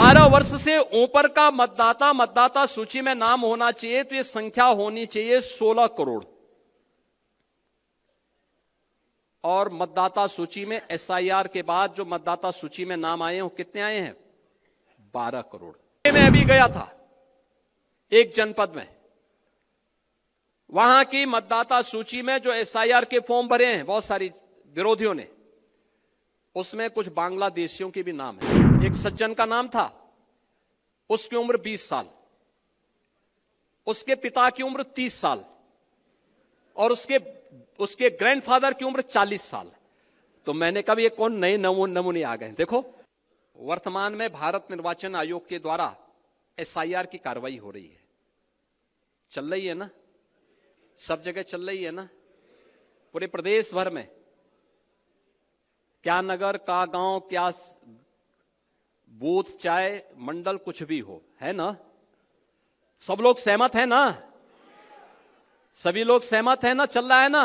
18 वर्ष से ऊपर का मतदाता सूची में नाम होना चाहिए, तो ये संख्या होनी चाहिए 16 करोड़। और मतदाता सूची में एसआईआर के बाद जो मतदाता सूची में नाम आए हैं वो कितने आए हैं? 12 करोड़। मैं अभी गया था एक जनपद में, वहां की मतदाता सूची में जो एसआईआर के फॉर्म भरे हैं बहुत सारी विरोधियों ने, उसमें कुछ बांग्लादेशियों के भी नाम है। एक सज्जन का नाम था, उसकी उम्र 20 साल, उसके पिता की उम्र 30 साल और उसके ग्रैंडफादर की उम्र 40 साल। तो मैंने कहा ये कौन नए नमूने आ गए। देखो, वर्तमान में भारत निर्वाचन आयोग के द्वारा एसआईआर की कार्रवाई हो रही है, चल रही है ना, सब जगह चल रही है ना, पूरे प्रदेश भर में, क्या नगर का गांव, क्या बूथ, चाहे मंडल, कुछ भी हो, है ना? सब लोग सहमत है ना? सभी लोग सहमत है ना? चल रहा है ना?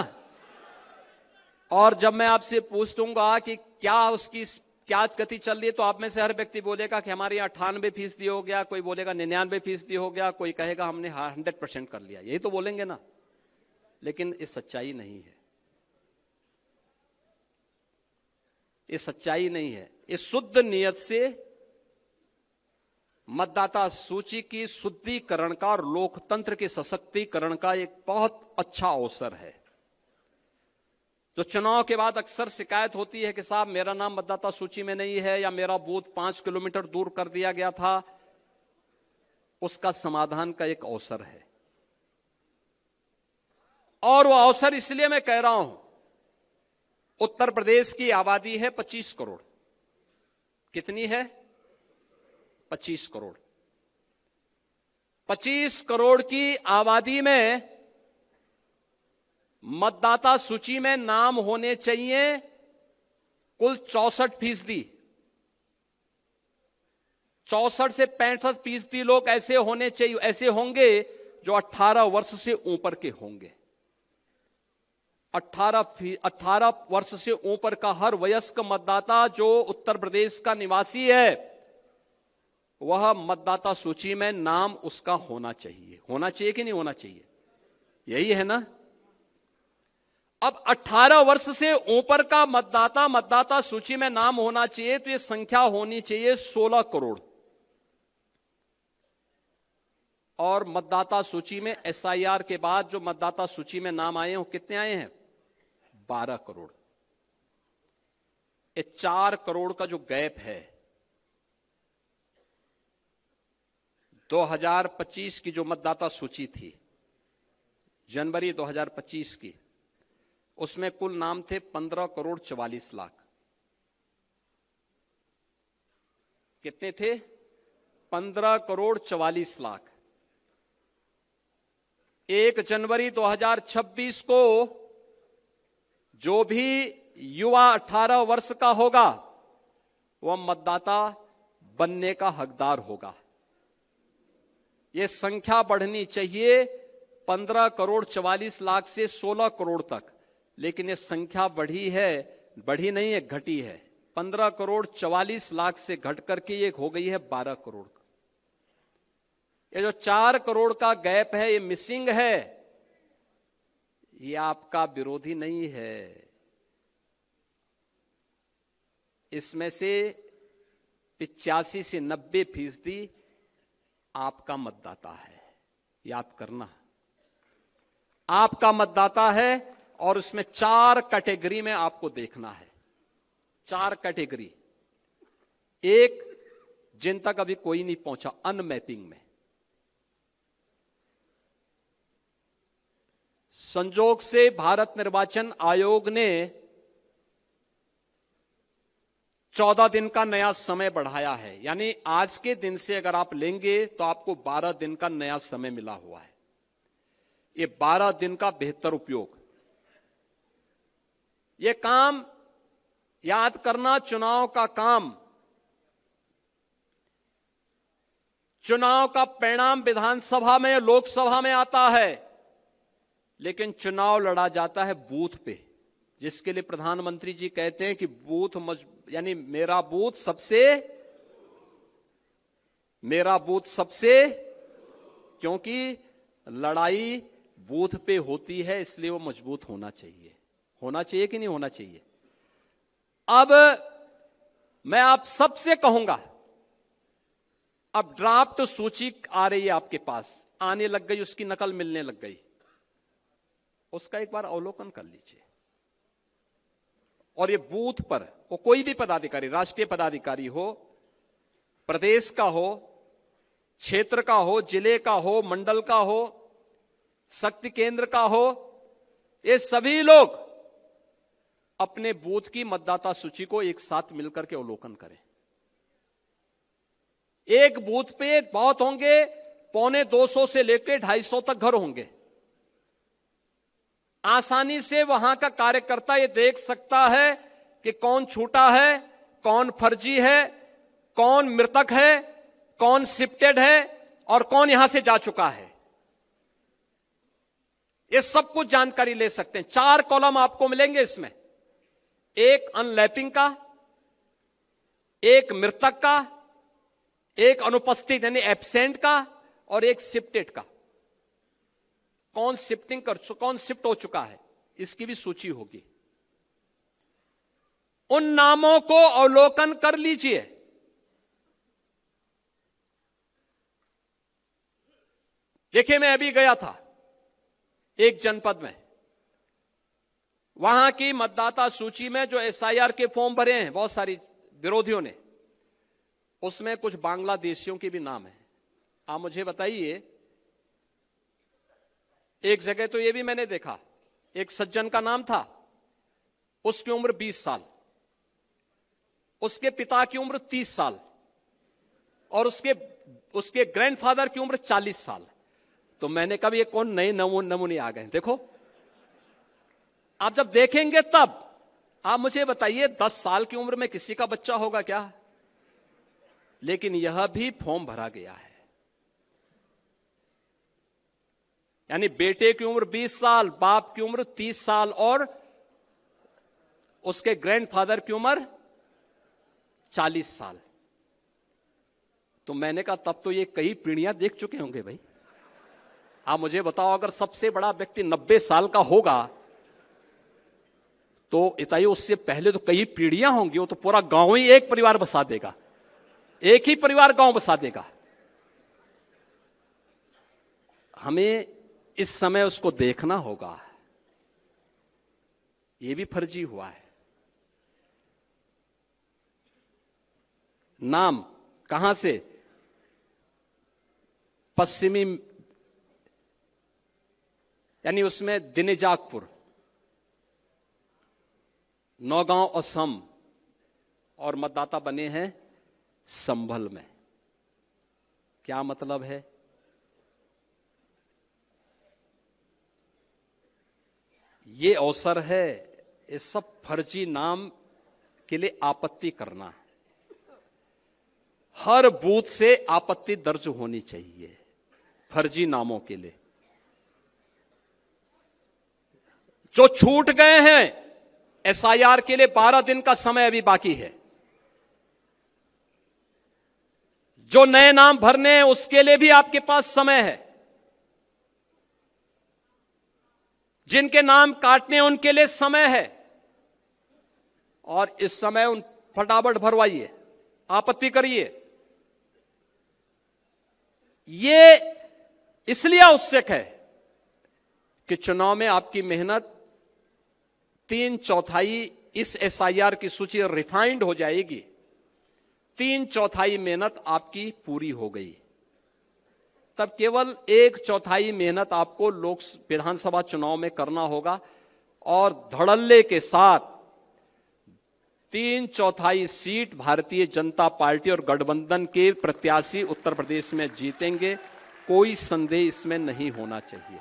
और जब मैं आपसे पूछूंगा कि क्या उसकी क्या गति चल रही है, तो आप में से हर व्यक्ति बोलेगा कि हमारे यहाँ 98% हो गया, कोई बोलेगा 99% हो गया, कोई कहेगा हमने 100% कर लिया। यही तो बोलेंगे ना, लेकिन ये सच्चाई नहीं है, ये सच्चाई नहीं है। ये शुद्ध नियत से मतदाता सूची की शुद्धिकरण का और लोकतंत्र के सशक्तिकरण का एक बहुत अच्छा अवसर है। जो चुनाव के बाद अक्सर शिकायत होती है कि साहब मेरा नाम मतदाता सूची में नहीं है, या मेरा बूथ 5 किलोमीटर दूर कर दिया गया था, उसका समाधान का एक अवसर है। और वो अवसर इसलिए मैं कह रहा हूं, उत्तर प्रदेश की आबादी है 25 करोड़। कितनी है? 25 करोड़। 25 करोड़ की आबादी में मतदाता सूची में नाम होने चाहिए कुल 64%। 64 से 65% लोग ऐसे होने चाहिए, ऐसे होंगे जो 18 वर्ष से ऊपर के होंगे। 18 वर्ष से ऊपर का हर वयस्क मतदाता जो उत्तर प्रदेश का निवासी है, वह मतदाता सूची में नाम उसका होना चाहिए। होना चाहिए कि नहीं होना चाहिए? यही है ना? अब 18 वर्ष से ऊपर का मतदाता सूची में नाम होना चाहिए, तो यह संख्या होनी चाहिए 16 करोड़। और मतदाता सूची में एसआईआर के बाद जो मतदाता सूची में नाम आए हैं वो कितने आए हैं? 12 करोड़। ये 4 करोड़ का जो गैप है, 2025 की जो मतदाता सूची थी, जनवरी 2025 की, उसमें कुल नाम थे 15 करोड़ 44 लाख। कितने थे? 15 करोड़ 44 लाख। 1 जनवरी 2026 को जो भी युवा 18 वर्ष का होगा वह मतदाता बनने का हकदार होगा। यह संख्या बढ़नी चाहिए 15 करोड़ 44 लाख से 16 करोड़ तक, लेकिन यह संख्या बढ़ी है, बढ़ी नहीं है, घटी है। 15 करोड़ 44 लाख से घट करके ये हो गई है 12 करोड़ का। ये जो 4 करोड़ का गैप है, ये मिसिंग है। ये आपका विरोधी नहीं है, इसमें से 85 से 90% आपका मतदाता है। याद करना, आपका मतदाता है। और उसमें 4 कैटेगरी में आपको देखना है। 4 कैटेगरी। एक, जिन तक अभी कोई नहीं पहुंचा, अनमैपिंग में। संजोग से भारत निर्वाचन आयोग ने 14 दिन का नया समय बढ़ाया है, यानी आज के दिन से अगर आप लेंगे तो आपको 12 दिन का नया समय मिला हुआ है। ये 12 दिन का बेहतर उपयोग। ये काम याद करना, चुनाव का काम, चुनाव का परिणाम विधानसभा में, लोकसभा में आता है, लेकिन चुनाव लड़ा जाता है बूथ पे, जिसके लिए प्रधानमंत्री जी कहते हैं कि बूथ यानी मेरा बूथ सबसे मेरा बूथ सबसे, क्योंकि लड़ाई बूथ पे होती है, इसलिए वो मजबूत होना चाहिए। होना चाहिए कि नहीं होना चाहिए? अब मैं आप सबसे कहूंगा, अब ड्राफ्ट सूची आ रही है आपके पास, आने लग गई, उसकी नकल मिलने लग गई, उसका एक बार अवलोकन कर लीजिए। और ये बूथ पर वो कोई भी पदाधिकारी, राष्ट्रीय पदाधिकारी हो, प्रदेश का हो, क्षेत्र का हो, जिले का हो, मंडल का हो, शक्ति केंद्र का हो, ये सभी लोग अपने बूथ की मतदाता सूची को एक साथ मिलकर के अवलोकन करें। एक बूथ पे बहुत होंगे, 250 से लेकर 250 तक घर होंगे। आसानी से वहां का कार्यकर्ता ये देख सकता है कि कौन छूटा है, कौन फर्जी है, कौन मृतक है, कौन शिफ्टेड है और कौन यहां से जा चुका है। ये सब कुछ जानकारी ले सकते हैं। 4 कॉलम आपको मिलेंगे इसमें, एक अनलैपिंग का, एक मृतक का, एक अनुपस्थित यानी एब्सेंट का और एक शिफ्टेड का। कौन शिफ्टिंग कौन शिफ्ट हो चुका है, इसकी भी सूची होगी। उन नामों को अवलोकन कर लीजिए। देखिए, मैं अभी गया था एक जनपद में, वहां की मतदाता सूची में जो एसआईआर के फॉर्म भरे हैं बहुत सारी विरोधियों ने, उसमें कुछ बांग्लादेशियों के भी नाम है। आप मुझे बताइए, एक जगह तो यह भी मैंने देखा, एक सज्जन का नाम था, उसकी उम्र 20 साल, उसके पिता की उम्र 30 साल और उसके ग्रैंडफादर की उम्र 40 साल। तो मैंने कहा ये कौन नए नमूने आ गए। देखो, आप जब देखेंगे तब आप मुझे बताइए, 10 साल की उम्र में किसी का बच्चा होगा क्या? लेकिन यह भी फॉर्म भरा गया है। यानी बेटे की उम्र 20 साल, बाप की उम्र 30 साल और उसके ग्रैंडफादर की उम्र 40 साल। तो मैंने कहा तब तो ये कई पीढ़ियां देख चुके होंगे भाई। आप मुझे बताओ, अगर सबसे बड़ा व्यक्ति 90 साल का होगा तो इताई उससे पहले तो कई पीढ़ियां होंगी। वो तो पूरा गांव ही एक परिवार बसा देगा, एक ही परिवार गांव बसा देगा। हमें इस समय उसको देखना होगा। यह भी फर्जी हुआ है। नाम कहां से? पश्चिमी, यानी उसमें दिनेजाकपुर, नौगांव असम, और मतदाता बने हैं संभल में। क्या मतलब है? ये अवसर है इस सब फर्जी नाम के लिए आपत्ति करना। हर बूथ से आपत्ति दर्ज होनी चाहिए फर्जी नामों के लिए। जो छूट गए हैं, एसआईआर के लिए 12 दिन का समय अभी बाकी है। जो नए नाम भरने हैं उसके लिए भी आपके पास समय है। जिनके नाम काटने हैं उनके लिए समय है। और इस समय उन फटाफट भरवाइए, आपत्ति करिए। ये इसलिए आवश्यक है कि चुनाव में आपकी मेहनत 3/4 इस एसआईआर की सूची रिफाइंड हो जाएगी। 3/4 मेहनत आपकी पूरी हो गई, तब केवल 1/4 मेहनत आपको विधानसभा चुनाव में करना होगा। और धड़ल्ले के साथ 3/4 सीट भारतीय जनता पार्टी और गठबंधन के प्रत्याशी उत्तर प्रदेश में जीतेंगे। कोई संदेह इसमें नहीं होना चाहिए।